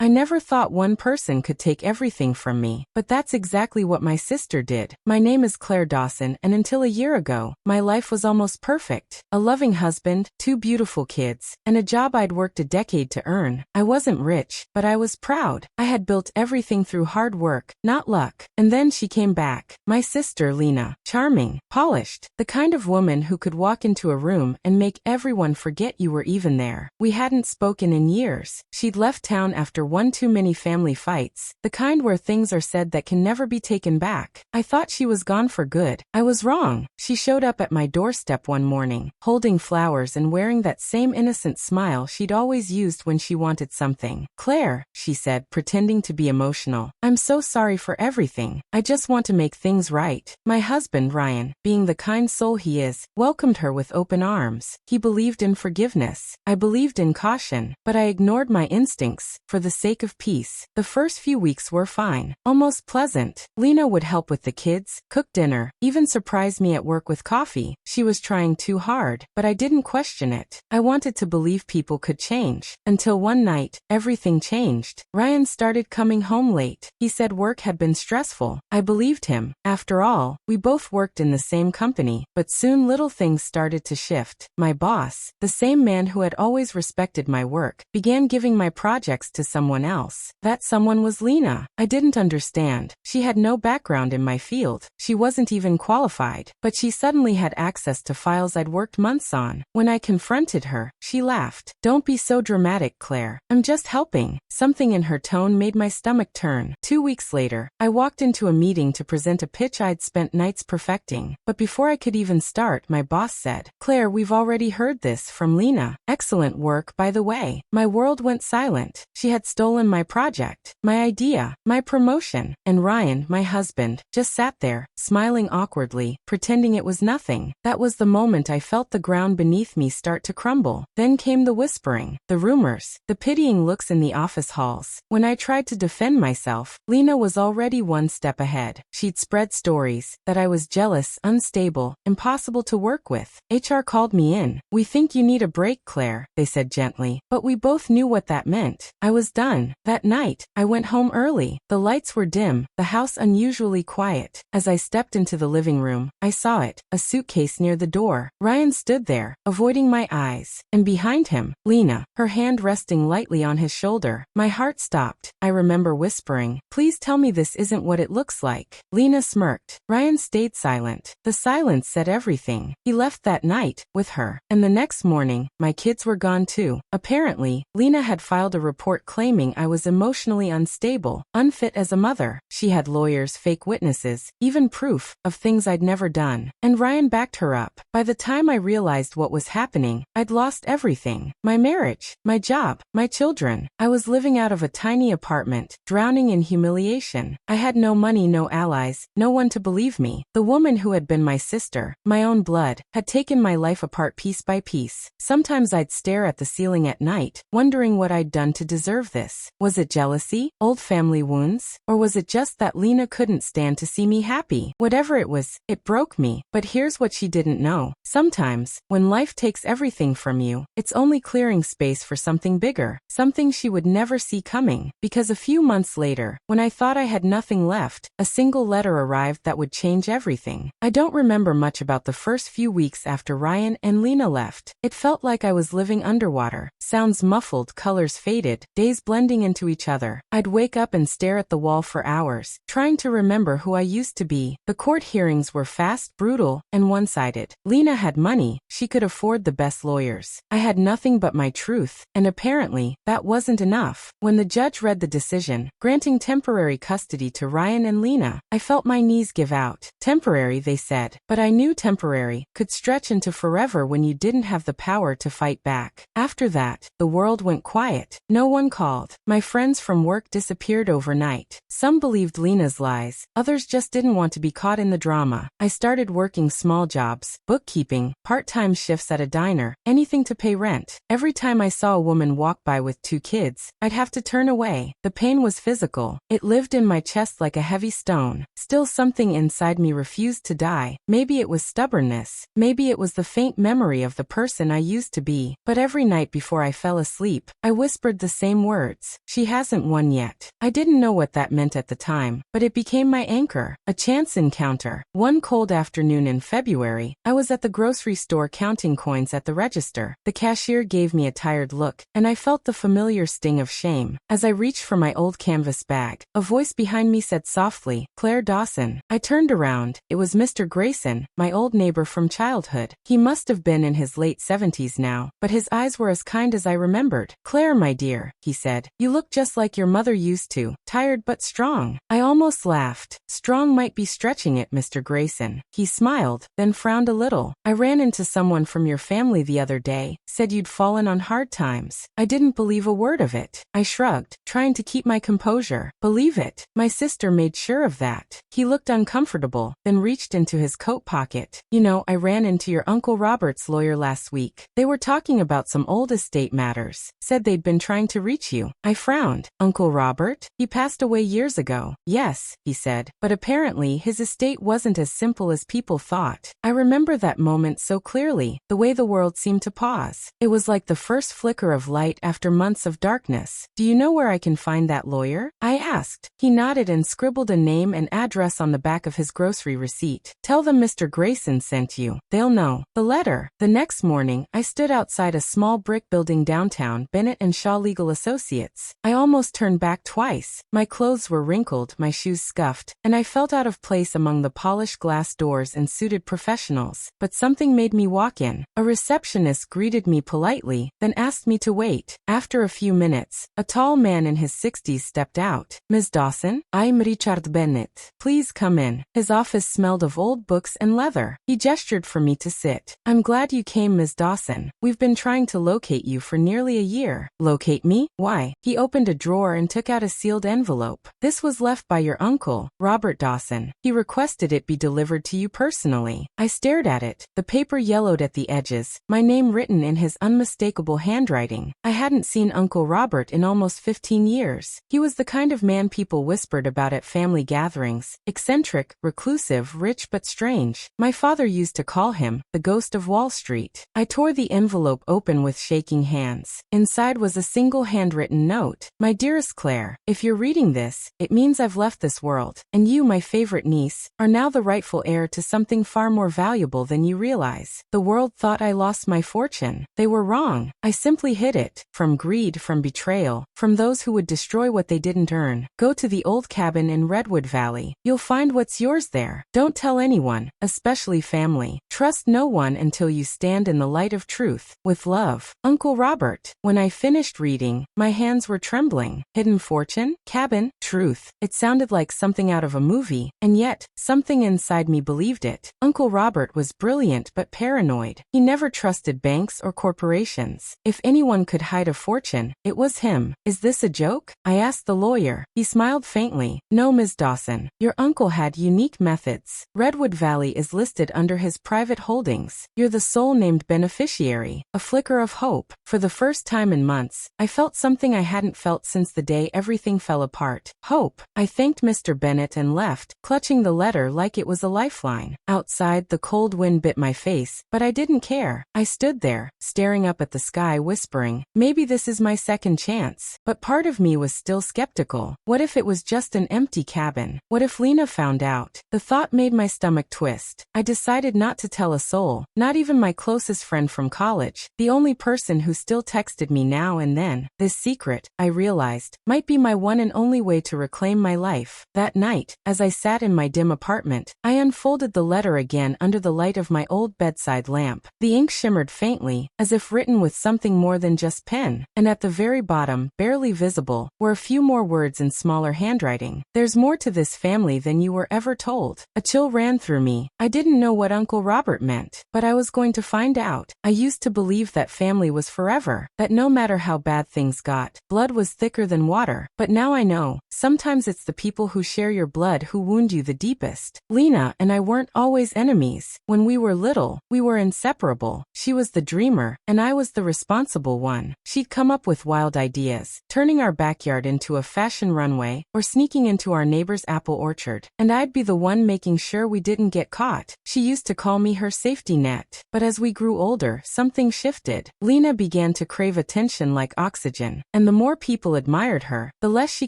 I never thought one person could take everything from me, but that's exactly what my sister did. My name is Claire Dawson, and until a year ago, my life was almost perfect. A loving husband, 2 beautiful kids, and a job I'd worked a decade to earn. I wasn't rich, but I was proud. I had built everything through hard work, not luck. And then she came back. My sister, Lena. Charming, polished, the kind of woman who could walk into a room and make everyone forget you were even there. We hadn't spoken in years. She'd left town after one too many family fights, the kind where things are said that can never be taken back. I thought she was gone for good. I was wrong. She showed up at my doorstep one morning, holding flowers and wearing that same innocent smile she'd always used when she wanted something. "Claire," she said, pretending to be emotional, "I'm so sorry for everything. I just want to make things right." My husband, Ryan, being the kind soul he is, welcomed her with open arms. He believed in forgiveness. I believed in caution, but I ignored my instincts for the sake of peace. The first few weeks were fine, almost pleasant. Lena would help with the kids, cook dinner, even surprise me at work with coffee. She was trying too hard, but I didn't question it. I wanted to believe people could change. Until one night, everything changed. Ryan started coming home late. He said work had been stressful. I believed him. After all, we both worked in the same company, but soon little things started to shift. My boss, the same man who had always respected my work, began giving my projects to someone else. That someone was Lena. I didn't understand. She had no background in my field. She wasn't even qualified, but she suddenly had access to files I'd worked months on. When I confronted her, she laughed. "Don't be so dramatic, Claire. I'm just helping." Something in her tone made my stomach turn. 2 weeks later, I walked into a meeting to present a pitch I'd spent nights perfecting. But before I could even start, my boss said, "Claire, we've already heard this from Lena. Excellent work, by the way." My world went silent. She had stolen my project, my idea, my promotion, and Ryan, my husband, just sat there, smiling awkwardly, pretending it was nothing. That was the moment I felt the ground beneath me start to crumble. Then came the whispering, the rumors, the pitying looks in the office halls. When I tried to defend myself, Lena was already one step ahead. She'd spread stories that I was jealous, unstable, impossible to work with. HR called me in. "We think you need a break, Claire," they said gently, but we both knew what that meant. I was done. That night, I went home early. The lights were dim, the house unusually quiet. As I stepped into the living room, I saw it, a suitcase near the door. Ryan stood there, avoiding my eyes, and behind him, Lena, her hand resting lightly on his shoulder. My heart stopped. I remember whispering, "Please tell me this isn't what it looks like." Lena smirked. Ryan stayed silent. The silence said everything. He left that night, with her. And the next morning, my kids were gone too. Apparently, Lena had filed a report claiming I was emotionally unstable, unfit as a mother. She had lawyers, fake witnesses, even proof of things I'd never done. And Ryan backed her up. By the time I realized what was happening, I'd lost everything. My marriage, my job, my children. I was living out of a tiny apartment, drowning in humiliation. I had no money, no allies, no one to believe me. The woman who had been my sister, my own blood, had taken my life apart piece by piece. Sometimes I'd stare at the ceiling at night, wondering what I'd done to deserve this. Was it jealousy, old family wounds, or was it just that Lena couldn't stand to see me happy? Whatever it was, it broke me. But here's what she didn't know. Sometimes, when life takes everything from you, it's only clearing space for something bigger, something she would never see coming. Because a few months later, when I thought I had nothing left, a single letter arrived that would change everything. I don't remember much about the first few weeks after Ryan and Lena left. It felt like I was living underwater. Sounds muffled, colors faded, days blending into each other. I'd wake up and stare at the wall for hours, trying to remember who I used to be. The court hearings were fast, brutal, and one-sided. Lena had money. She could afford the best lawyers. I had nothing but my truth, and apparently, that wasn't enough. When the judge read the decision, granting temporary custody to Ryan and Lena, I felt my knees give out. Temporary, they said, but I knew temporary could stretch into forever when you didn't have the power to fight back. After that, the world went quiet. No one called. My friends from work disappeared overnight. Some believed Lena's lies. Others just didn't want to be caught in the drama. I started working small jobs, bookkeeping, part-time shifts at a diner, anything to pay rent. Every time I saw a woman walk by with 2 kids, I'd have to turn away. The pain was physical. It lived in my chest like a heavy stone. Still, something inside me refused to die. Maybe it was stubbornness. Maybe it was the faint memory of the person I used to be. But every night before I fell asleep, I whispered the same words. cards. She hasn't won yet. I didn't know what that meant at the time, but it became my anchor, a chance encounter. One cold afternoon in February, I was at the grocery store counting coins at the register. The cashier gave me a tired look, and I felt the familiar sting of shame. As I reached for my old canvas bag, a voice behind me said softly, "Claire Dawson." I turned around. It was Mr. Grayson, my old neighbor from childhood. He must have been in his late 70s now, but his eyes were as kind as I remembered. "Claire, my dear," he said, "you look just like your mother used to, tired but strong." I almost laughed. Strong might be stretching it, Mr. Grayson. He smiled, then frowned a little. "I ran into someone from your family the other day, said you'd fallen on hard times." I didn't believe a word of it. I shrugged, trying to keep my composure. "Believe it? My sister made sure of that." He looked uncomfortable, then reached into his coat pocket. "You know, I ran into your Uncle Robert's lawyer last week. They were talking about some old estate matters. Said they'd been trying to reach you." I frowned. "Uncle Robert? He passed away years ago." "Yes," he said, "but apparently his estate wasn't as simple as people thought." I remember that moment so clearly, the way the world seemed to pause. It was like the first flicker of light after months of darkness. "Do you know where I can find that lawyer?" I asked. He nodded and scribbled a name and address on the back of his grocery receipt. "Tell them Mr. Grayson sent you. They'll know." The letter. The next morning, I stood outside a small brick building downtown, Bennett and Shaw Legal Associates. I almost turned back twice. My clothes were wrinkled, my shoes scuffed, and I felt out of place among the polished glass doors and suited professionals. But something made me walk in. A receptionist greeted me politely, then asked me to wait. After a few minutes, a tall man in his 60s stepped out. "Ms. Dawson, I'm Richard Bennett. Please come in." His office smelled of old books and leather. He gestured for me to sit. "I'm glad you came, Ms. Dawson. We've been trying to locate you for nearly a year." "Locate me? Why?" He opened a drawer and took out a sealed envelope. "This was left by your uncle, Robert Dawson. He requested it be delivered to you personally." I stared at it. The paper yellowed at the edges, my name written in his unmistakable handwriting. I hadn't seen Uncle Robert in almost 15 years. He was the kind of man people whispered about at family gatherings. Eccentric, reclusive, rich but strange. My father used to call him the ghost of Wall Street. I tore the envelope open with shaking hands. Inside was a single handwritten note. "My dearest Claire, if you're reading this, it means I've left this world, and you, my favorite niece, are now the rightful heir to something far more valuable than you realize. The world thought I lost my fortune. They were wrong. I simply hid it. From greed, from betrayal, from those who would destroy what they didn't earn. Go to the old cabin in Redwood Valley. You'll find what's yours there. Don't tell anyone, especially family. Trust no one until you stand in the light of truth. With love, Uncle Robert." When I finished reading, my hands were trembling. Hidden fortune? Cabin? Truth. It sounded like something out of a movie, and yet, something inside me believed it. Uncle Robert was brilliant but paranoid. He never trusted banks or corporations. If anyone could hide a fortune, it was him. "Is this a joke?" I asked the lawyer. He smiled faintly. "No, Ms. Dawson. Your uncle had unique methods. Redwood Valley is listed under his private holdings. You're the sole named beneficiary." A flicker of hope. For the first time in months, I felt something I hadn't felt since the day everything fell apart. Hope. I thanked Mr. Bennett and left, clutching the letter like it was a lifeline. Outside, the cold wind bit my face, but I didn't care. I stood there, staring up at the sky, whispering, maybe this is my second chance. But part of me was still skeptical. What if it was just an empty cabin? What if Lena found out? The thought made my stomach twist. I decided not to tell a soul, not even my closest friend from college, the only person who still texted me now and then. This secret, I realized, might be my one and only way to reclaim my life. That night, as I sat in my dim apartment, I unfolded the letter again under the light of my old bedside lamp. The ink shimmered faintly, as if written with something more than just pen, and at the very bottom, barely visible, were a few more words in smaller handwriting. "There's more to this family than you were ever told." A chill ran through me. I didn't know what Uncle Robert meant, but I was going to find out. I used to believe that family was forever, that no matter how bad things got, blood was thicker than water. But now I know, Sometimes it's the people who share your blood who wound you the deepest. Lena and I weren't always enemies. When we were little, we were inseparable. She was the dreamer, and I was the responsible one. She'd come up with wild ideas, turning our backyard into a fashion runway, or sneaking into our neighbor's apple orchard. And I'd be the one making sure we didn't get caught. She used to call me her safety net. But as we grew older, something shifted. Lena began to crave attention like oxygen, and the more people admired her, the less she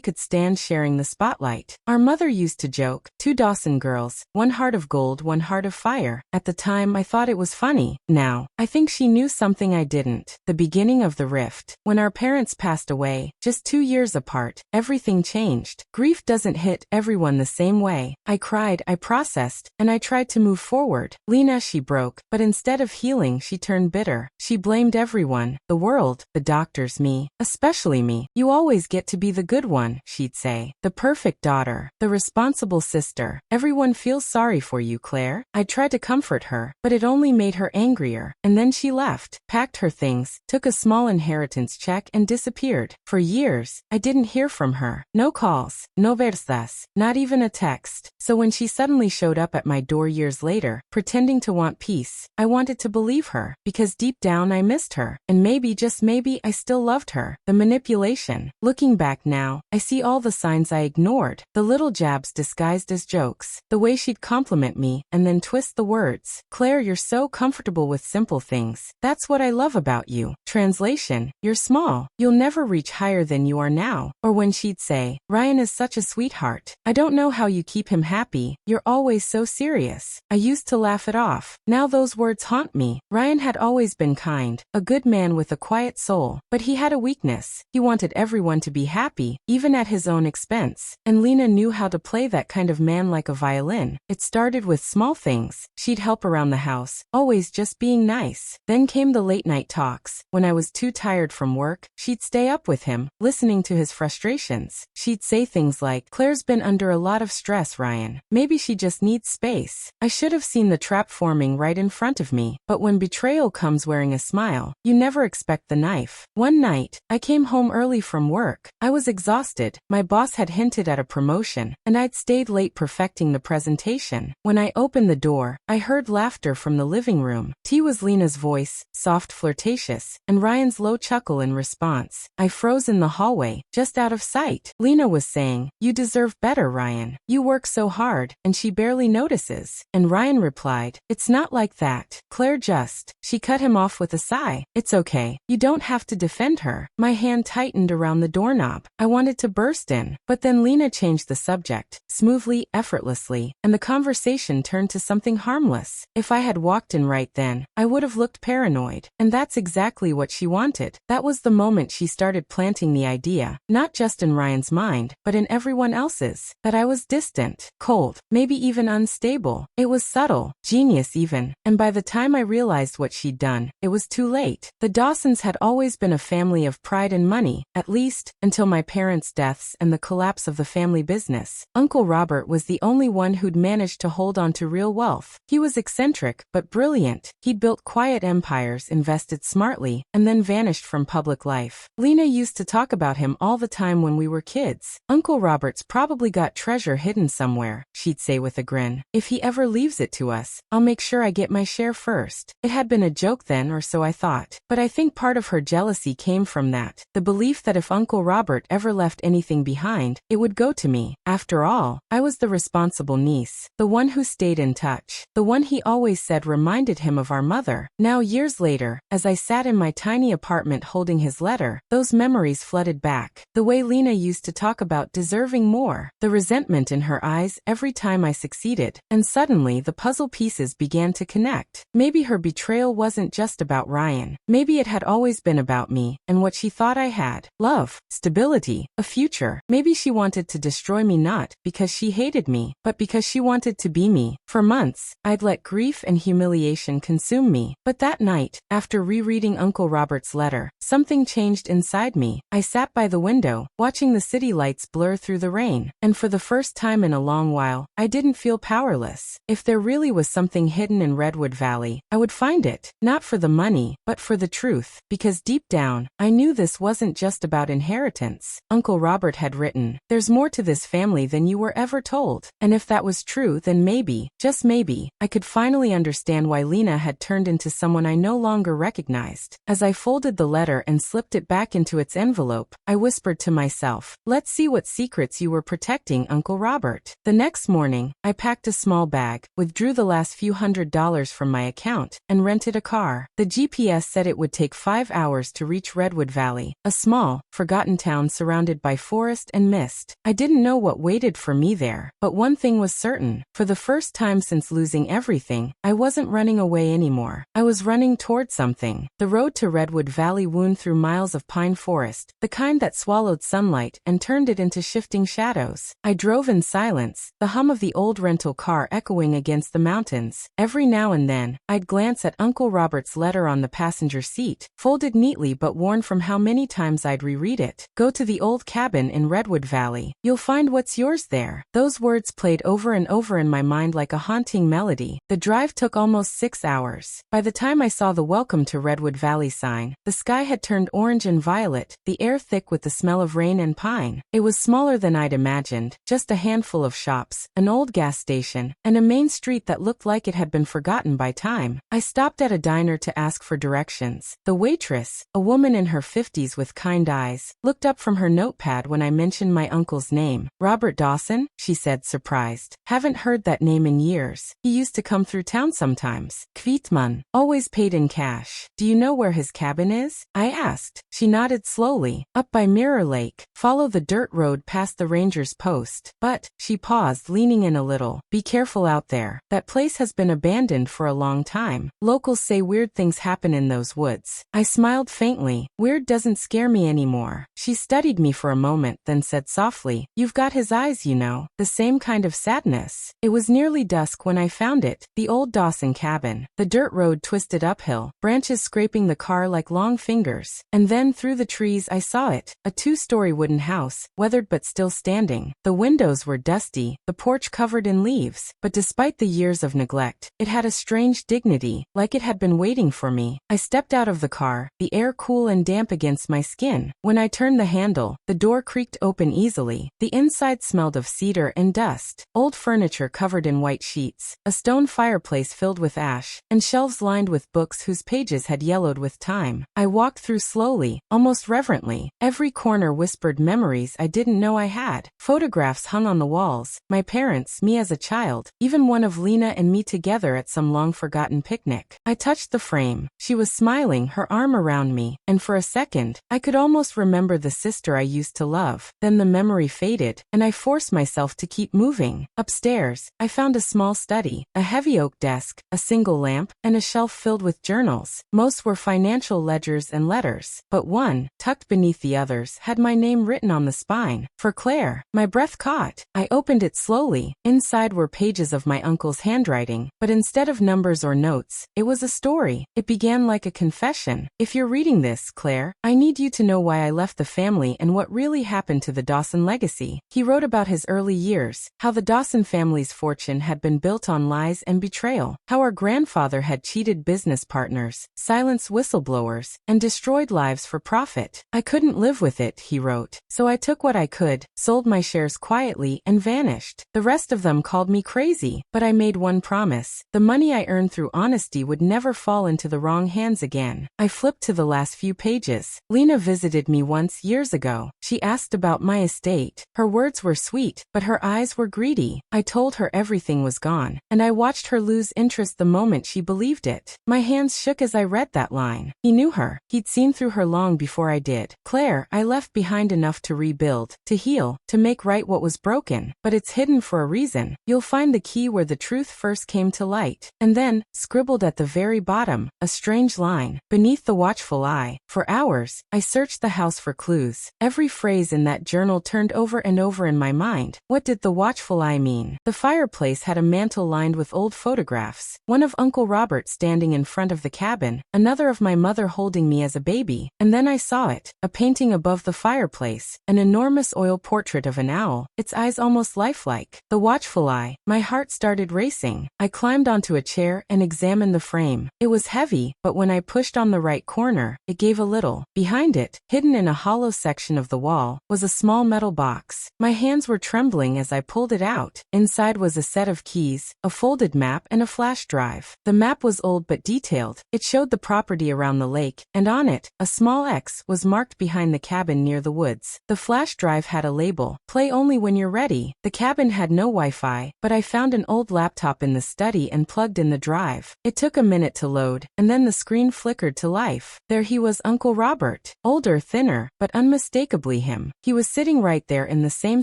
could stand sharing the spotlight. Our mother used to joke, "Two Dawson girls, one heart of gold, one heart of fire." At the time, I thought it was funny. Now, I think she knew something I didn't. The beginning of the rift. When our parents passed away, just 2 years apart, everything changed. Grief doesn't hit everyone the same way. I cried, I processed, and I tried to move forward. Lena, she broke, but instead of healing, she turned bitter. She blamed everyone, the world, the doctors, me, especially me. "You always get to be the good one," she'd say. "The perfect daughter, the responsible sister. Everyone feels sorry for you, Claire." I tried to comfort her, but it only made her angrier. And then she left, packed her things, took a small inheritance check and disappeared. For years, I didn't hear from her. No calls, no versas, not even a text. So when she suddenly showed up at my door years later, pretending to want peace, I wanted to believe her, because deep down I missed her. And maybe, just maybe, I still loved her. The manipulation. Looking back now, I see all the signs I ignored. The little jabs disguised as jokes. The way she'd compliment me, and then twist the words. "Claire, you're so comfortable with simple things. That's what I love about you." Translation: "You're small. You'll never reach higher than you are now." Or when she'd say, "Ryan is such a sweetheart. I don't know how you keep him happy. You're always so serious." I used to laugh it off. Now those words haunt me. Ryan had always been kind, a good man with a quiet soul, but he had a weakness. He wanted everyone to be happy, even at his own expense. And Lena knew how to play that kind of man like a violin. It started with small things. She'd help around the house, always just being nice. Then came the late night talks. When I was too tired from work, she'd stay up with him, listening to his frustrations. She'd say things like, "Claire's been under a lot of stress, Ryan. Maybe she just needs space." I should have seen the trap forming right in front of me. But when betrayal comes wearing a smile, you never expect the knife. One night, I came home early from work. I was exhausted. My boss had hinted at a promotion, and I'd stayed late perfecting the presentation. When I opened the door, I heard laughter from the living room. T was Lena's voice, soft, flirtatious, and Ryan's low chuckle in response. I froze in the hallway, just out of sight. Lena was saying, "You deserve better, Ryan. You work so hard," and she barely notices. And Ryan replied, "It's not like that, Claire, just..." She cut him off with a sigh. "It's okay. You don't have to defend her." My hand tightened around the doorknob. I wanted to burst in, but then Lena changed the subject, smoothly, effortlessly, and the conversation turned to something harmless. If I had walked in right then, I would have looked paranoid. And that's exactly what she wanted. That was the moment she started planting the idea, not just in Ryan's mind, but in everyone else's, that I was distant, cold, maybe even unstable. It was subtle, genius even, and by the time I realized what she'd done, it was too late. The Dawsons had always been a family of pride and money, at least, until my parents' deaths and the collapse of the family business. Uncle Robert was the only one who'd managed to hold on to real wealth. He was eccentric, but brilliant. He'd built quiet empires, invested smartly, and then vanished from public life. Lena used to talk about him all the time when we were kids. "Uncle Robert's probably got treasure hidden somewhere," she'd say with a grin. "If he ever leaves it to us, I'll make sure I get my share first." It had been a joke then, or so I thought. But I think part of her jealousy came from that, the belief that if Uncle Robert ever left anything behind, it would go to me. After all, I was the responsible niece, the one who stayed in touch, the one he always said reminded him of our mother. Now, years later, as I sat in my tiny apartment holding his letter, those memories flooded back. The way Lena used to talk about deserving more, the resentment in her eyes every time I succeeded, and suddenly the puzzle pieces began to connect. Maybe her betrayal wasn't just about Ryan. Maybe it had always been about me, and what she thought I had. Love, stability, a future. Maybe she wanted to destroy me not because she hated me, but because she wanted to be me. For months, I'd let grief and humiliation consume me. But that night, after rereading Uncle Robert's letter, something changed inside me. I sat by the window, watching the city lights blur through the rain, and for the first time in a long while, I didn't feel powerless. If there really was something hidden in Redwood Valley, I would find it, not for the money, but for the truth, because deep down, I knew this wasn't just about inheritance. Uncle Robert had written, "There's more to this family than you were ever told." And if that was true, then maybe, just maybe, I could finally understand why Lena had turned into someone I no longer recognized. As I folded the letter and slipped it back into its envelope, I whispered to myself, "Let's see what secrets you were protecting, Uncle Robert." The next morning, I packed a small bag, withdrew the last few $100s from my account, and rented a car. The GPS said it would take 5 hours to reach Redwood Valley, a small, forgotten town surrounded by forest and mist. I didn't know what waited for me there, but one thing was certain. For the first time since losing everything, I wasn't running away anymore. I was running toward something. The road to Redwood Valley wound through miles of pine forest, the kind that swallowed sunlight and turned it into shifting shadows. I drove in silence, the hum of the old rental car echoing against the mountains. Every now and then, I'd glance at Uncle Robert's letter on the passenger seat, folded neatly but worn from how many times I'd reread it. "Go to the old cabin in Redwood Valley. You'll find what's yours there." Those words played over and over in my mind like a haunting melody. The drive took almost 6 hours. By the time I saw the "Welcome to Redwood Valley" sign, the sky had turned orange and violet, the air thick with the smell of rain and pine. It was smaller than I'd imagined, just a handful of shops, an old gas station, and a main street that looked like it had been forgotten by time. I stopped at a diner to ask for directions. The waitress, a woman in her 50s with kind eyes, looked up from her notepad when I mentioned my uncle's name. "Robert Dawson?" she said, surprised. "Haven't heard that name in years. He used to come through town sometimes. Kvittman, always paid in cash. Do you know where his cabin is?" I asked. She nodded slowly. "Up by Mirror Lake. Follow the dirt road past the ranger's post." But, she paused, leaning in a little. "Be careful out there. That place has been abandoned for a long time. Locals say weird things happen in those woods." I smiled faintly. "Weird doesn't scare me anymore." She studied me for a moment, then said softly, "You've got his eyes, you know. The same kind of sadness." It was nearly dusk when I found it, the old Dawson cabin. The dirt road twisted uphill, branches scraping the car like long fingers. And then through the trees I saw it, a 2-story wooden house, weathered but still standing. The windows were dusty, the porch covered in leaves, but despite the years of neglect, it had a strange dignity, like it had been waiting for me. I stepped out of the car, the air cool and damp against my skin. When I turned the handle, the door creaked open easily. The inside smelled of cedar and dust, old furniture covered in white sheets, a stone fireplace filled with ash, and shelves lined with books whose pages had yellowed with time. I walked through slowly, almost reverently. Every corner whispered memories I didn't know I had. Photographs hung on the walls, my parents, me as a child, even one of Lena and me together at some long-forgotten picnic. I touched the frame. She was smiling, her arm around me, and for a second, I could almost remember the sister I used to love. Then the memory faded, and I forced myself to keep moving. Upstairs, I found a small study, a heavy oak desk, a single lamp, and a shelf filled with journals. Most were financial ledgers and letters, but one, tucked beneath the others, had my name written on the spine. "For Claire." My breath caught. I opened it slowly. Inside were pages of my uncle's handwriting, but instead of numbers or notes, it was a story. It began like a confession. "If you're reading this, Claire, I need you to know why I left the family and what really happened to the Dawson legacy." He wrote about his early years, how the Dawson family's fortune had been built on lies and betrayal, how our grandfather had cheated business partners, silenced whistleblowers, and destroyed lives for profit. "I couldn't live with it," he wrote, "so I took what I could, sold my shares quietly, and vanished. The rest of them called me crazy, but I made one promise. The money I earned through honesty would never fall into the wrong hands again." I flipped to the last few pages. "Lena visited me once years ago. She asked about my estate. Her words were sweet, but her eyes were greedy. I told her everything was gone, and I watched her lose interest the moment she believed it." My hands shook as I read that line. He knew her. He'd seen through her long before I did. "Claire, I left behind enough to rebuild, to heal, to make right what was broken, but it's hidden for a reason. You'll find the key where the truth first came to light." And then, scribbled at the very bottom, a strange line, "Beneath the watchful eye." For hours, I searched the house for clues. Every phrase in that journal turned over and over in my mind. What did the watchful eye mean? The fireplace had a mantel lined with old photographs. One of Uncle Robert standing in front of the cabin, another of my mother holding me as a baby, and then I saw it, a painting above the fireplace, an enormous oil portrait of an owl, its eyes almost lifelike. The watchful eye. My heart started racing. I climbed onto a chair and examined the frame. It was heavy, but when I pushed on the right corner, it gave a little. Behind it, hidden in a hollow section of the wall, was a small metal box. My hands were trembling as I pulled it out. Inside was a set of keys, a folded map, and a flash drive. The map was old but detailed. It showed the property around the lake, and on it, a small X was marked behind the cabin near the woods. The flash drive had a label, "Play only when you're ready." The cabin had no Wi-Fi, but I found an old laptop in the study and plugged in the drive. It took a minute to load, and then the screen flickered to life. There he was, Uncle Robert. Older, thinner, but unmistakably him. He was sitting right there in the same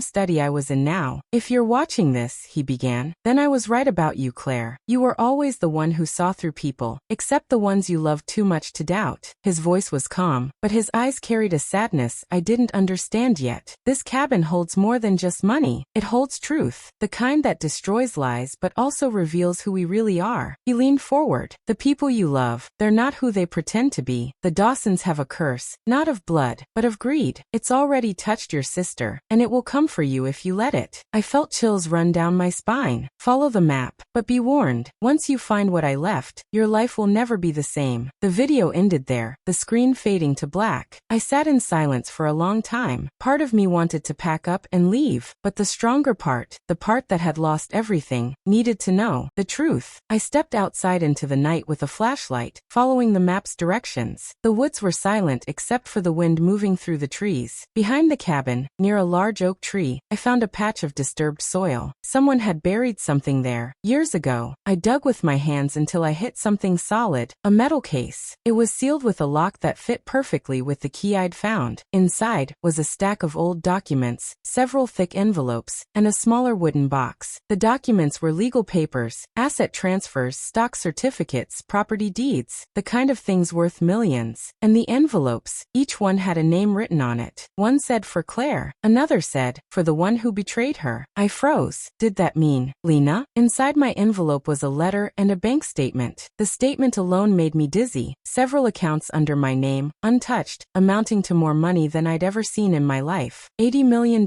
study I was in now. "If you're watching this," he began, "then I was right about you, Claire. You were always the one who saw through people, except the ones you loved too much to doubt." His voice was calm, but his eyes carried a sadness I didn't understand yet. "This cabin holds more than just money. It holds truth, the kind that destroys lies but also reveals who we really are." He leaned forward. "The people you love, they're not who they pretend to be. The Dawsons have a curse, not of blood, but of greed. It's already touched your sister, and it will come for you if you let it." I felt chills run down my spine. "Follow the map, but be warned, once you find what I left, your life will never be the same." The video ended there, the screen fading to black. I sat in silence for a long time. Part of me wanted to pack up and leave, but the stronger part, the part that had lost everything, needed to know the truth. I stepped outside into the night with a flashlight, following the map's directions. The woods were silent except for the wind moving through the trees. Behind the cabin, near a large oak tree, I found a patch of disturbed soil. Someone had buried something there, years ago. I dug with my hands until I hit something solid, a metal case. It was sealed with a lock that fit perfectly with the key I'd found. Inside was a stack of old documents, several thick envelopes, and a smaller wooden box. The documents were legal papers, asset transfers, stock certificates, property deeds, the kind of things worth millions. And the envelopes, each one had a name written on it. One said for Claire, another said, for the one who betrayed her. I froze. Did that mean Lena? Inside my envelope was a letter and a bank statement. The statement alone made me dizzy. Several accounts under my name, untouched, amounting to more money than I'd ever seen in my life. $80 million.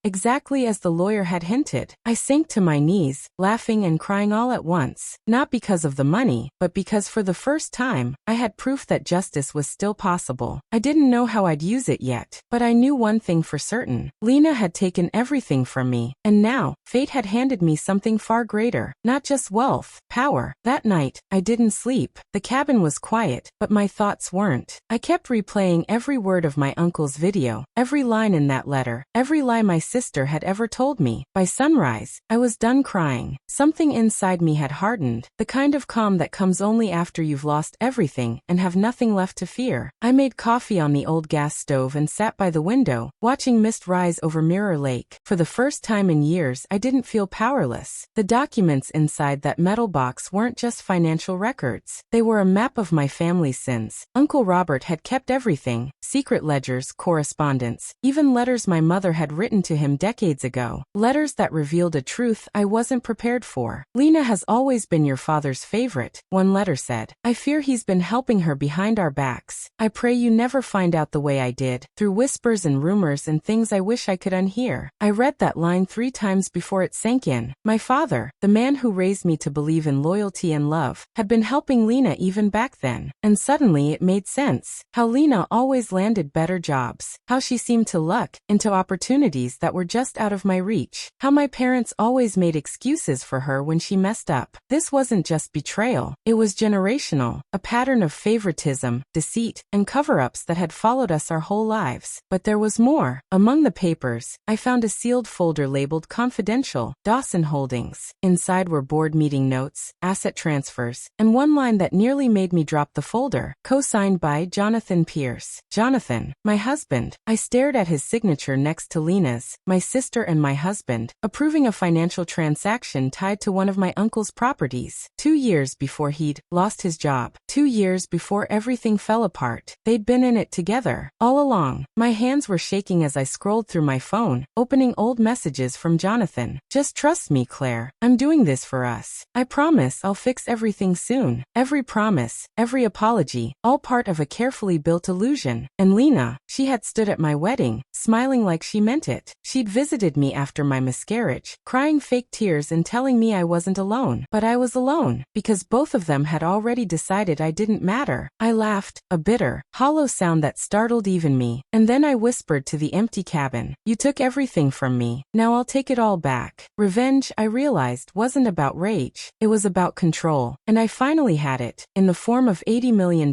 Exactly as the lawyer had hinted. I sank to my knees, laughing and crying all at once. Not because of the money, but because for the first time, I had proof that justice was still possible. I didn't know how I'd use it yet, but I knew one thing for certain. Lena had taken everything from me, and now, fate had handed me something far greater. Not just wealth, power. That night, I didn't sleep. The cabin was quiet, but my thoughts weren't. I kept replaying every word of my uncle's video, every line in that letter, every lie my sister had ever told me. By sunrise, I was done crying. Something inside me had hardened, the kind of calm that comes only after you've lost everything and have nothing left to fear. I made coffee on the old gas stove and sat by the window, watching mist rise over Mirror Lake. For the first time in years, I didn't feel powerless. The documents inside that metal box weren't just financial records. They were a map of my family's sins. Uncle Robert had kept everything: secret ledgers, correspondence, even letters my mother had written to him decades ago. Letters that revealed a truth I wasn't prepared for. "Lena has always been your father's favorite," one letter said. "I fear he's been helping her behind our backs. I pray you never find out the way I did, through whispers and rumors and things I wish I could unhear." I read that line 3 times before it sank in. My father, the man who raised me to believe in loyalty and love, had been helping Lena even back then. And suddenly it made sense. How Lena always landed better jobs. How she seemed to luck into opportunities that were just out of my reach. How my parents always made excuses for her when she messed up. This wasn't just betrayal. It was generational. A pattern of favoritism, deceit, and cover-ups that had followed us our whole lives. But there was more. Among the papers, I found a sealed folder labeled Confidential, Dawson Holdings. Inside were board meeting notes, asset transfers, and one line that nearly made me drop the folder. Co-signed by Jonathan Pierce. Jonathan, my husband. I stared at his signature next to Lena's, my sister and my husband, approving a financial transaction tied to one of my uncle's properties. 2 years before he'd lost his job. 2 years before everything fell apart. They'd been in it together. All along. My hands were shaking as I scrolled through my my phone, opening old messages from Jonathan. Just trust me, Claire. I'm doing this for us. I promise I'll fix everything soon. Every promise, every apology, all part of a carefully built illusion. And Lena, she had stood at my wedding, smiling like she meant it. She'd visited me after my miscarriage, crying fake tears and telling me I wasn't alone. But I was alone, because both of them had already decided I didn't matter. I laughed, a bitter, hollow sound that startled even me. And then I whispered to the empty cabin, "You took everything from me. Now I'll take it all back." Revenge, I realized, wasn't about rage. It was about control. And I finally had it, in the form of $80 million,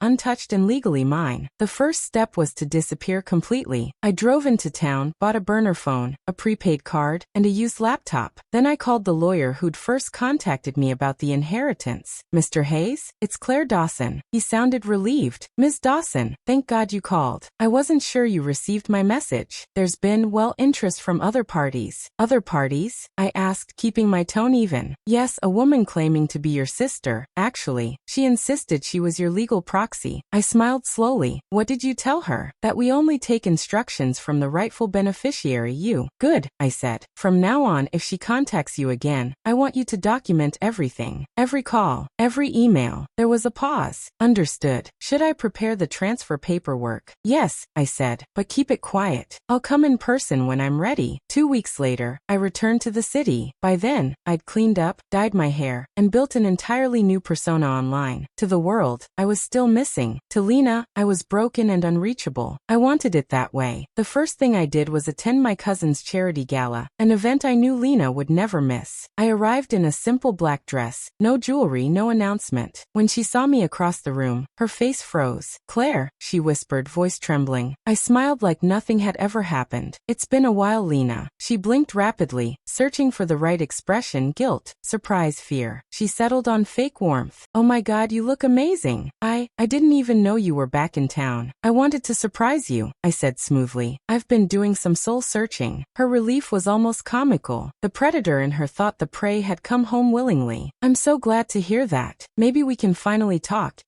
untouched and legally mine. The first step was to disappear completely. I drove into town, bought a burner phone, a prepaid card, and a used laptop. Then I called the lawyer who'd first contacted me about the inheritance. "Mr. Hayes? It's Claire Dawson." He sounded relieved. "Ms. Dawson, thank God you called. I wasn't sure you received my message. There's been, well, interest from other parties." "Other parties?" I asked, keeping my tone even. "Yes, a woman claiming to be your sister, actually. She insisted she was your legal proxy." I smiled slowly. "What did you tell her?" "That we only take instructions from the rightful beneficiary, you." "Good," I said. "From now on, if she contacts you again, I want you to document everything. Every call, every email." There was a pause. "Understood. Should I prepare the transfer paperwork?" "Yes," I said, "but keep it quiet. I'll come in person when I'm ready." 2 weeks later, I returned to the city. By then, I'd cleaned up, dyed my hair, and built an entirely new persona online. To the world, I was still missing. To Lena, I was broken and unreachable. I wanted it that way. The first thing I did was attend my cousin's charity gala, an event I knew Lena would never miss. I arrived in a simple black dress, no jewelry, no announcement. When she saw me across the room, her face froze. "Claire," she whispered, voice trembling. I smiled like nothing had ever happened. "It's been a while, Lena." She blinked rapidly, searching for the right expression: guilt, surprise, fear. She settled on fake warmth. "Oh my God, you look amazing. I didn't even know you were back in town. I wanted to surprise you," I said smoothly. "I've been doing some soul searching." Her relief was almost comical. The predator in her thought the prey had come home willingly. "I'm so glad to hear that. Maybe we can finally talk,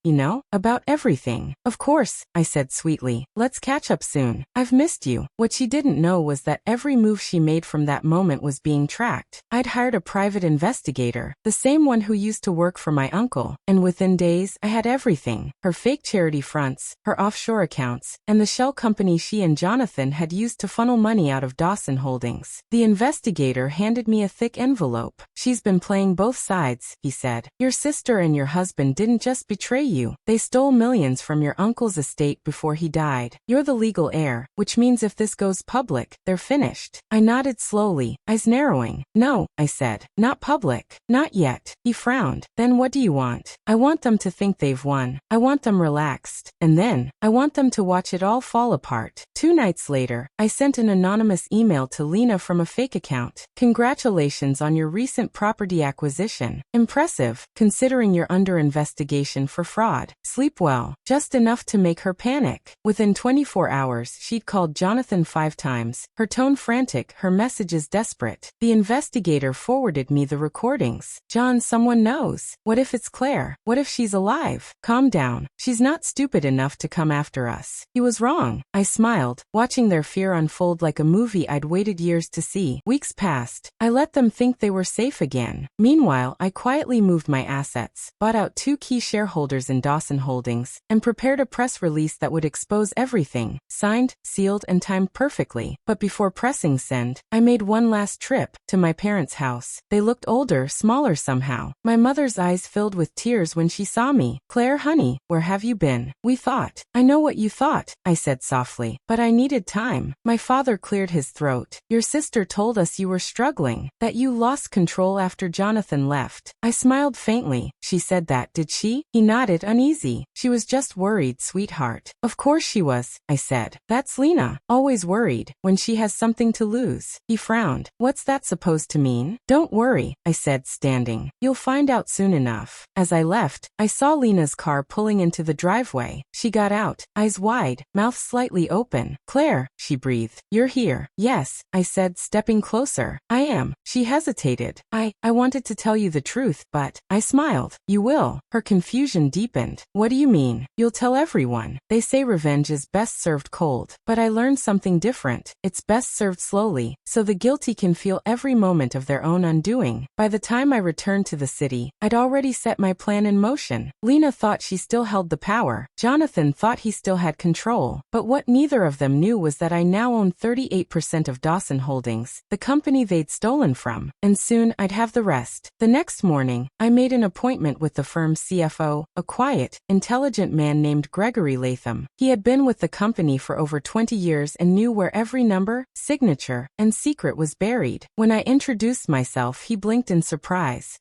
about everything." "Of course," I said sweetly. "Let's catch up soon. I've missed you." What she didn't know was that every move she made from that moment was being tracked. I'd hired a private investigator, the same one who used to work for my uncle, and within days, I had everything: her fake charity fronts, her offshore accounts, and the shell company she and Jonathan had used to funnel money out of Dawson Holdings. The investigator handed me a thick envelope. "She's been playing both sides," he said. "Your sister and your husband didn't just betray you. They stole millions from your uncle's estate before he died. You're the legal heir, which means if this goes public, they're finished." I nodded slowly, eyes narrowing. "No," I said. "Not public. Not yet." He frowned. "Then what do you want?" "I want them to think they've won. I want them relaxed. And then, I want them to watch it all fall apart." 2 nights later, I sent an anonymous email to Lena from a fake account. "Congratulations on your recent property acquisition. Impressive, considering you're under investigation for fraud. Sleep well." Just enough to make her panic. Within 24 hours, she'd called Jonathan 5 times, her tone frantic, her messages desperate. The investigator forwarded me the recordings. "John, someone knows. What if it's Claire? What if she's alive? Calm down. She's not stupid enough to come after us." He was wrong. I smiled, watching their fear unfold like a movie I'd waited years to see. Weeks passed. I let them think they were safe again. Meanwhile, I quietly moved my assets, bought out 2 key shareholders in Dawson Holdings, and prepared a press release that would expose everything, signed, sealed, and timed perfectly. But before pressing send, I made one last trip to my parents' house. They looked older, smaller somehow. My mother's eyes filled with tears when she saw me. "Claire, honey, where have you been?" "We thought." "I know what you thought," I said softly, "but I needed time." My father cleared his throat. "Your sister told us you were struggling, that you lost control after Jonathan left." I smiled faintly. "She said that, did she?" He nodded, uneasy. "She was just worried, sweetheart." "Of course she was," I said. "That's Lena, always worried, when she has something to lose." He frowned. "What's that supposed to mean?" "Don't worry," I said, standing. "You'll find out soon enough." As I left, I saw Lena's car pulling into the driveway. She got out, eyes wide, mouth slightly open. "Claire," she breathed. "You're here." "Yes," I said, stepping closer. "I am." She hesitated. I wanted to tell you the truth, but..." I smiled. "You will." Her confusion deepened. "What do you mean?" "You'll tell everyone. They say revenge is best served cold. But I learned something different. It's best served slowly, so the guilty can feel every moment of their own undoing. By the time I returned to the city, I'd already set my plan in motion. Lena thought she still held the power. Jonathan thought he still had control. But what neither of them knew was that I now owned 38% of Dawson Holdings, the company they'd stolen from, and soon I'd have the rest. The next morning, I made an appointment with the firm's CFO, a quiet, intelligent man named Gregory Latham. He had been with the company for over 20 years and knew where every number, signature, and secret was buried. When I introduced myself, he blinked in surprise.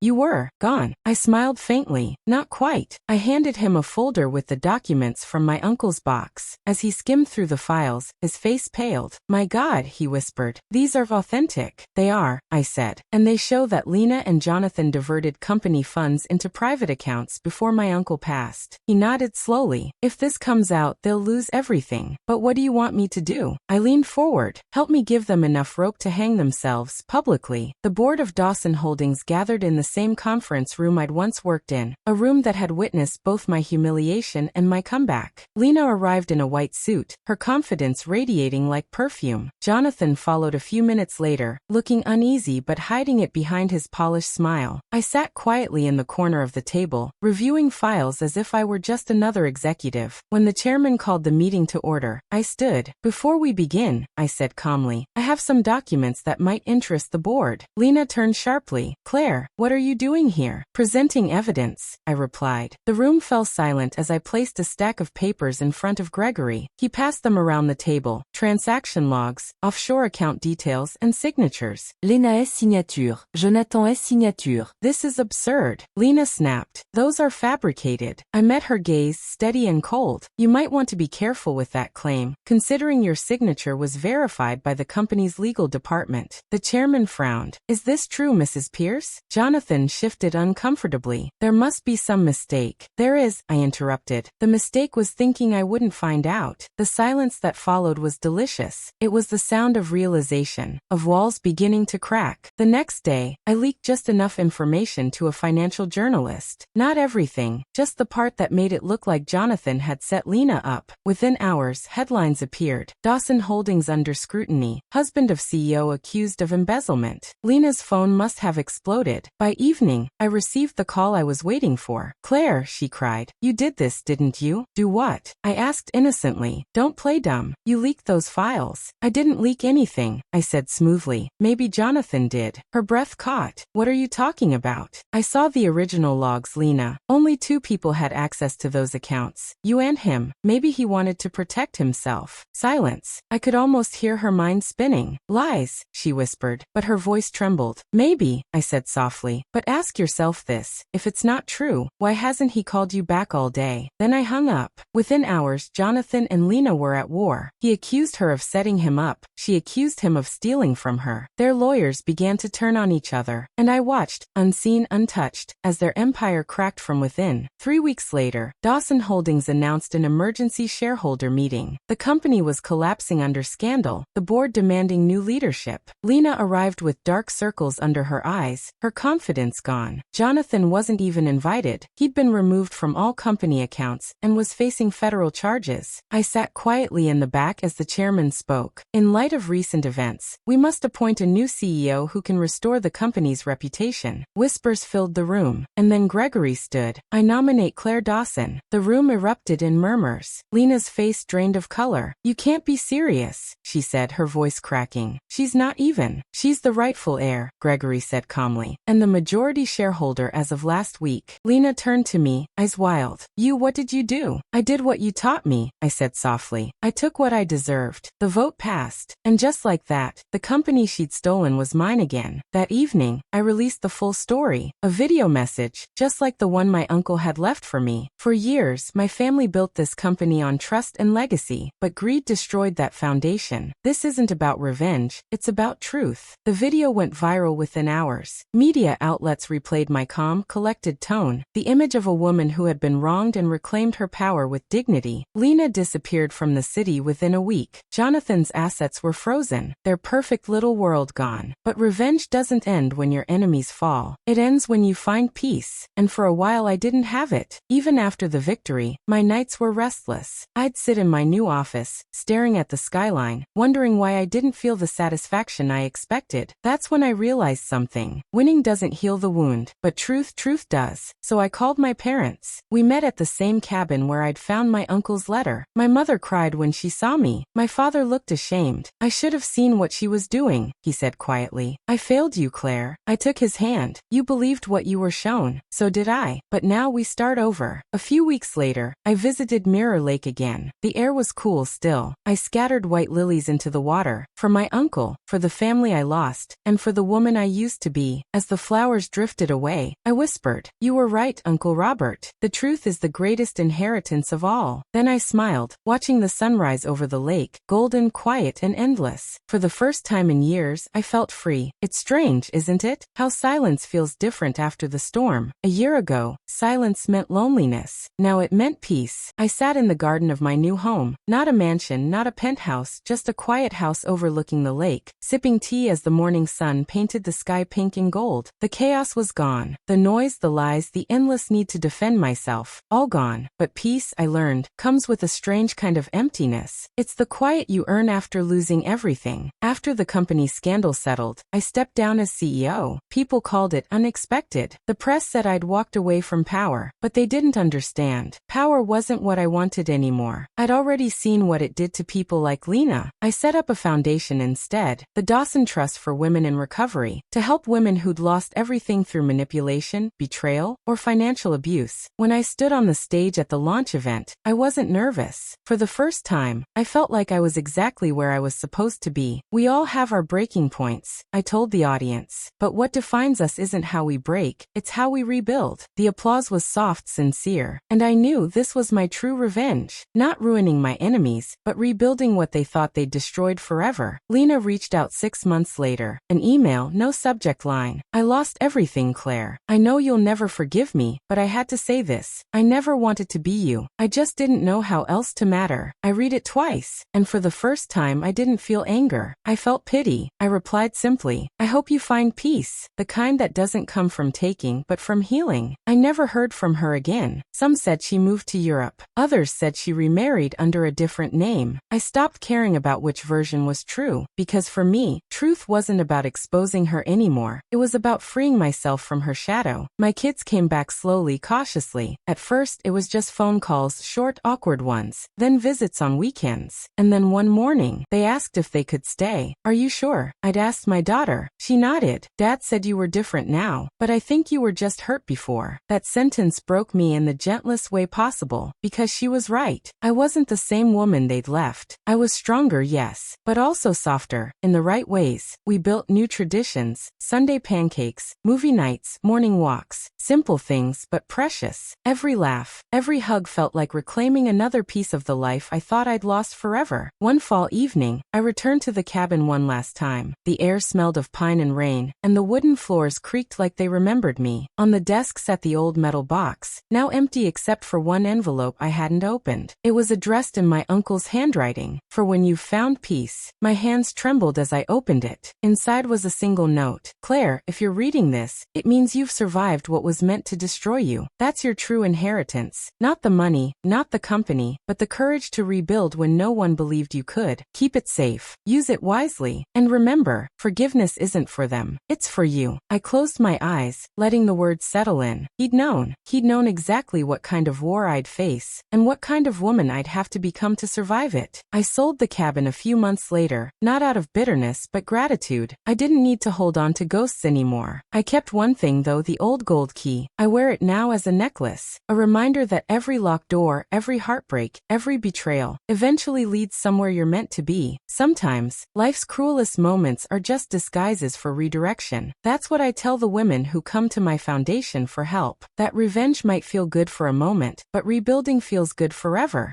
You were gone. I smiled faintly. Not quite. I handed him a folder with the documents from my uncle's box. As he skimmed through the files, his face paled. My God, he whispered. These are authentic. They are, I said. And they show that Lena and Jonathan diverted company funds into private accounts before my uncle passed. He nodded slowly. If this comes out, they'll lose everything. But what do you want me to do? I leaned forward. Help me give them enough rope to hang themselves publicly. The board of Dawson Holdings gathered in the same conference room I'd once worked in, a room that had witnessed both my humiliation and my comeback. Lena arrived in a white suit, her confidence radiating like perfume. Jonathan followed a few minutes later, looking uneasy but hiding it behind his polished smile. I sat quietly in the corner of the table, reviewing files as if I were just another executive. When the chairman called the meeting to order, I stood. Before we begin, I said calmly, I have some documents that might interest the board. Lena turned sharply. Claire, what are you doing here? Presenting evidence, I replied. The room fell silent as I placed a stack of papers in front of Gregory. He passed them around the table. Transaction logs, offshore account details, and signatures. Lena S. signature. Jonathan S. signature. This is absurd. Lena snapped. Those are fabricated. I met her gaze, steady and cold. You might want to be careful with that claim, considering your signature was verified by the company's legal department. The chairman frowned. Is this true, Mrs. Pierce? Jonathan shifted uncomfortably. There must be some mistake. There is, I interrupted. The mistake was thinking I wouldn't find out. The silence that followed was delicious. It was the sound of realization, of walls beginning to crack. The next day, I leaked just enough information to a financial journalist. Not everything, just the part that made it look like Jonathan had set Lena up. Within hours, headlines appeared. Dawson Holdings under scrutiny. Husband of CEO accused of embezzlement. Lena's phone must have exploded. By evening, I received the call I was waiting for. Claire, she cried. You did this, didn't you? Do what? I asked innocently. Don't play dumb. You leaked those files. I didn't leak anything, I said smoothly. Maybe Jonathan did. Her breath caught. What are you talking about? I saw the original logs, Lena. Only 2 people had access to those accounts. You and him. Maybe he wanted to protect himself. Silence. I could almost hear her mind spinning. Lies, she whispered, but her voice trembled. Maybe, I said softly, but ask yourself this. If it's not true, why hasn't he called you back all day? Then I hung up. Within hours, Jonathan and Lena were at war. He accused her of setting him up. She accused him of stealing from her. Their lawyers began to turn on each other, and I watched, unseen, untouched, as their empire cracked from within. 3 weeks later, Dawson Holdings announced an emergency shareholder meeting. The company was collapsing under scandal, the board demanding new leadership. Lena arrived with dark circles under her eyes, her confidence gone. Jonathan wasn't even invited. He'd been removed from all company accounts and was facing federal charges. I sat quietly in the back as the chairman spoke. In light of recent events, we must appoint a new CEO who can restore the company's reputation. Whispers filled the room, and then Gregory stood. I nominate Claire Dawson. The room erupted in murmurs. Lena's face drained of color. You can't be serious, she said, her voice cracking. She's not even. She's the rightful heir, Gregory said calmly, and the majority shareholder as of last week. Lena turned to me, eyes wild. What did you do? I did what you taught me, I said softly. I took what I deserved. The vote passed, and just like that, the company she'd stolen was mine again. That evening, I released the full story, a video message, just like the one my uncle had left for me. For years, my family built this company on trust and legacy, but greed destroyed that foundation. This isn't about revenge, it's about truth. The video went viral within hours. Media outlets replayed my calm, collected tone, the image of a woman who had been wronged and reclaimed her power with dignity. Lena disappeared from the city within a week. Jonathan's assets were frozen, their perfect little world gone. But revenge doesn't end when your enemies fall. It ends when you find peace. And for a while I didn't have it. Even after the victory, my nights were restless. I'd sit in my new office, stare staring at the skyline, wondering why I didn't feel the satisfaction I expected. That's when I realized something. Winning doesn't heal the wound, but truth does. So I called my parents. We met at the same cabin where I'd found my uncle's letter. My mother cried when she saw me. My father looked ashamed. I should have seen what she was doing, he said quietly. I failed you, Claire. I took his hand. You believed what you were shown. So did I. But now we start over. A few weeks later, I visited Mirror Lake again. The air was cool still. I scattered white lilies into the water. For my uncle, for the family I lost, and for the woman I used to be. As the flowers drifted away, I whispered, "You were right, Uncle Robert. The truth is the greatest inheritance of all." Then I smiled, watching the sunrise over the lake, golden, quiet, and endless. For the first time in years, I felt free. It's strange, isn't it? How silence feels different after the storm. A year ago, silence meant loneliness. Now it meant peace. I sat in the garden of my new home. Not a mansion, not a penthouse, just a quiet house overlooking the lake, sipping tea as the morning sun painted the sky pink and gold. The chaos was gone. The noise, the lies, the endless need to defend myself, all gone. But peace, I learned, comes with a strange kind of emptiness. It's the quiet you earn after losing everything. After the company scandal settled, I stepped down as CEO. People called it unexpected. The press said I'd walked away from power, but they didn't understand. Power wasn't what I wanted anymore. I'd already seen what it did to people like Lena. I set up a foundation instead, the Dawson Trust for Women in Recovery, to help women who'd lost everything through manipulation, betrayal, or financial abuse. When I stood on the stage at the launch event, I wasn't nervous. For the first time, I felt like I was exactly where I was supposed to be. We all have our breaking points, I told the audience. But what defines us isn't how we break, it's how we rebuild. The applause was soft, sincere, and I knew this was my true revenge. Not ruining my enemies, but rebuilding what they thought they'd destroyed forever. Lena reached out 6 months later. An email, no subject line. "I lost everything, Claire. I know you'll never forgive me, but I had to say this. I never wanted to be you. I just didn't know how else to matter." I read it twice, and for the first time I didn't feel anger. I felt pity. I replied simply, "I hope you find peace, the kind that doesn't come from taking but from healing." I never heard from her again. Some said she moved to Europe. Others said she remarried under a different name. I stopped caring about which version was true, because for me, truth wasn't about exposing her anymore. It was about freeing myself from her shadow. My kids came back slowly, cautiously. At first, it was just phone calls, short, awkward ones, then visits on weekends. And then one morning, they asked if they could stay. "Are you sure?" I'd asked my daughter. She nodded. "Dad said you were different now, but I think you were just hurt before." That sentence broke me in the gentlest way possible, because she was right. I wasn't the same woman they'd left. I was stronger, yes, but also softer, in the right ways. We built new traditions, Sunday pancakes, movie nights, morning walks, simple things but precious. Every laugh, every hug felt like reclaiming another piece of the life I thought I'd lost forever. One fall evening, I returned to the cabin one last time. The air smelled of pine and rain, and the wooden floors creaked like they remembered me. On the desk sat the old metal box, now empty except for one envelope I hadn't opened. It was addressed in my uncle's handwriting, "For when you've found peace." My hands trembled as I opened it. Inside was a single note. "Claire, if you're reading this, it means you've survived what was meant to destroy you. That's your true inheritance. Not the money, not the company, but the courage to rebuild when no one believed you could. Keep it safe. Use it wisely. And remember, forgiveness isn't for them. It's for you." I closed my eyes, letting the words settle in. He'd known. He'd known exactly what kind of war I'd face, and what kind of woman I'd have to become to survive it. I sold the cabin a few months later, not out of bitterness but gratitude. I didn't need to hold on to ghosts anymore. I kept one thing though, the old gold key. I wear it now as a necklace, a reminder that every locked door, every heartbreak, every betrayal, eventually leads somewhere you're meant to be. Sometimes, life's cruelest moments are just disguises for redirection. That's what I tell the women who come to my foundation for help. That revenge might feel good for a moment, but rebuilding feels good forever.